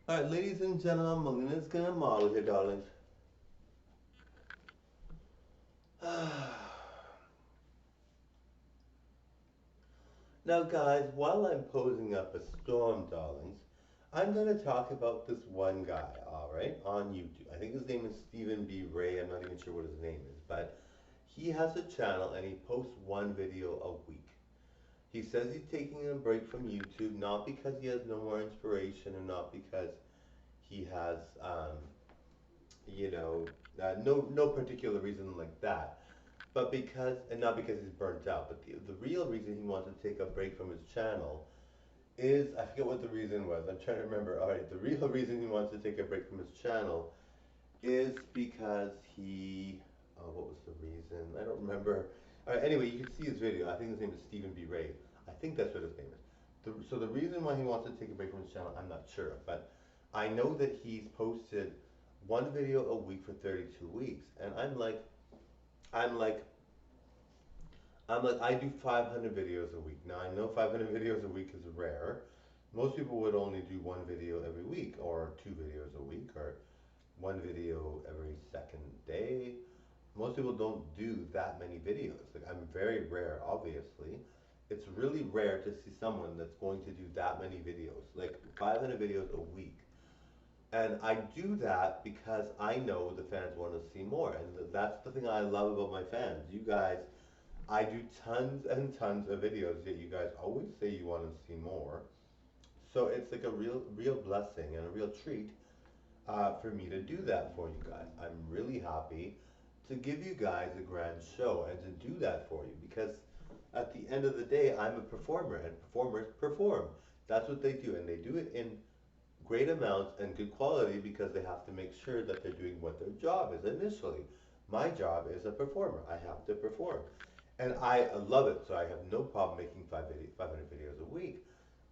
Alright, ladies and gentlemen, Melina's gonna model here, darlings. Now, guys, while I'm posing up a storm, darlings, I'm gonna talk about this one guy, alright, on YouTube. I think his name is Stephen B. Ray. I'm not even sure what his name is, but he has a channel and he posts one video a week. He says he's taking a break from YouTube, not because he has no more inspiration or not because he has, you know, no particular reason like that. But because, and not because he's burnt out, but the real reason he wants to take a break from his channel is, I forget what the reason was. I'm trying to remember. All right, the real reason he wants to take a break from his channel is because he, oh, what was the reason? I don't remember. All right, anyway, you can see his video. I think his name is Stephen B. Ray. I think that's what his name is. So the reason why he wants to take a break from his channel, I'm not sure, but I know that he's posted one video a week for 32 weeks, and I'm like, I do 500 videos a week. Now, I know 500 videos a week is rare. Most people would only do one video every week, or two videos a week, or one video every second day. Most people don't do that many videos. Like, I'm very rare, obviously. It's really rare to see someone that's going to do that many videos, like 500 videos a week. And I do that because I know the fans want to see more. And that's the thing I love about my fans. You guys, I do tons and tons of videos that you guys always say you want to see more. So it's like a real blessing and a real treat for me to do that for you guys. I'm really happy to give you guys a grand show and to do that for you because at the end of the day, I'm a performer and performers perform. That's what they do, and they do it in great amounts and good quality because they have to make sure that they're doing what their job is initially. My job is a performer. I have to perform. And I love it, so I have no problem making 500 videos a week.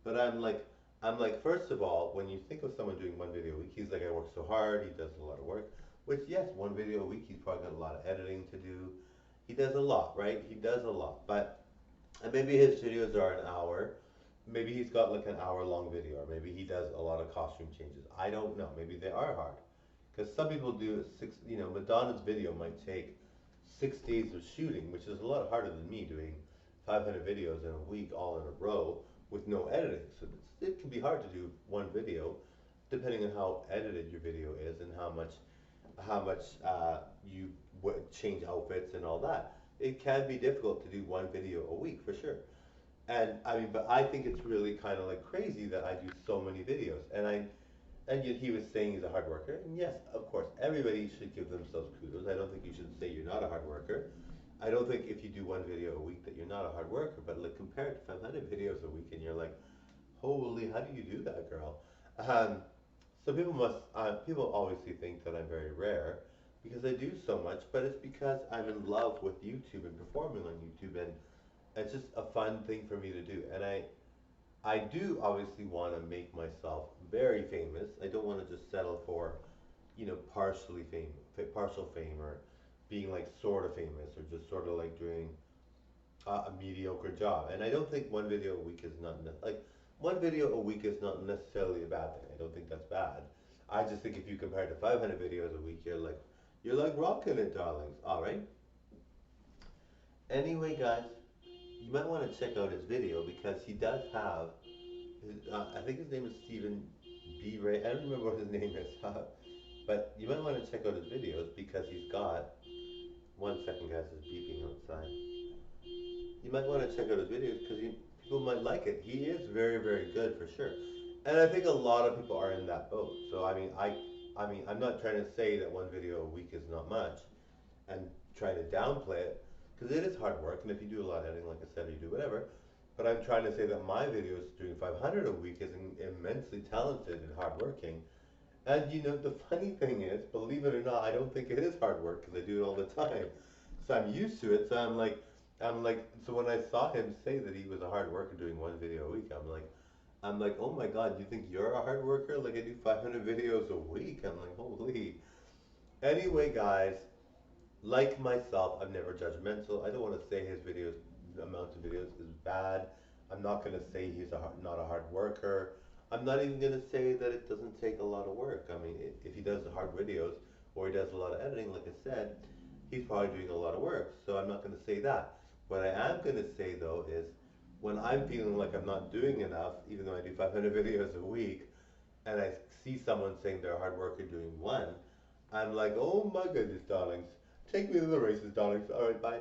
But I'm like, first of all, when you think of someone doing one video a week, he's like, I work so hard, he does a lot of work. Which, yes, one video a week, he's probably got a lot of editing to do. He does a lot, right? He does a lot. But and maybe his videos are an hour. Maybe he's got like an hour long video, or maybe he does a lot of costume changes. I don't know. Maybe they are hard. Because some people do Madonna's video might take 6 days of shooting, which is a lot harder than me doing 500 videos in a week all in a row with no editing. So it can be hard to do one video, depending on how edited your video is and how much you change outfits and all that. It can be difficult to do one video a week for sure. And I mean, but I think it's really kind of like crazy that I do so many videos. And yet he was saying he's a hard worker. And yes, of course, everybody should give themselves kudos. I don't think you should say you're not a hard worker. I don't think if you do one video a week that you're not a hard worker. But like compared to 500 videos a week, and you're like, holy, how do you do that, girl? Um, so people obviously think that I'm very rare because I do so much, but it's because I'm in love with YouTube and performing on YouTube, and it's just a fun thing for me to do. And I do obviously want to make myself very famous. I don't want to just settle for, partial fame, or being like sort of famous, or just sort of like doing a mediocre job. And I don't think one video a week is not like one video a week is not necessarily a bad thing. I don't think that's bad. I just think if you compare it to 500 videos a week, you're like rocking it, darlings. All right. Anyway, guys, you might want to check out his video because he does have. I think his name is Stephen B. Ray. I don't remember what his name is, but you might want to check out his videos because he's got. One second, guys, it's beeping outside. You might want to check out his videos because people might like it. He is very, very good for sure. And I think a lot of people are in that boat. So I mean, I'm not trying to say that one video a week is not much, and trying to downplay it, because it is hard work. And if you do a lot of editing, like I said, you do whatever. But I'm trying to say that my videos doing 500 a week is immensely talented and hardworking. And the funny thing is, believe it or not, I don't think it is hard work because I do it all the time. So I'm used to it. So so when I saw him say that he was a hard worker doing one video a week, I'm like, oh my God, you think you're a hard worker? Like I do 500 videos a week. I'm like, holy. Anyway, guys, like myself, I'm never judgmental. I don't want to say his videos, the amount of videos is bad. I'm not going to say he's not a hard worker. I'm not even gonna say that it doesn't take a lot of work. I mean, if he does the hard videos or he does a lot of editing, like I said, he's probably doing a lot of work. So I'm not gonna say that. What I am gonna say though is when I'm feeling like I'm not doing enough, even though I do 500 videos a week, and I see someone saying they're a hard worker doing one, I'm like, oh my goodness, darlings, take me to the races, darlings. All right, bye.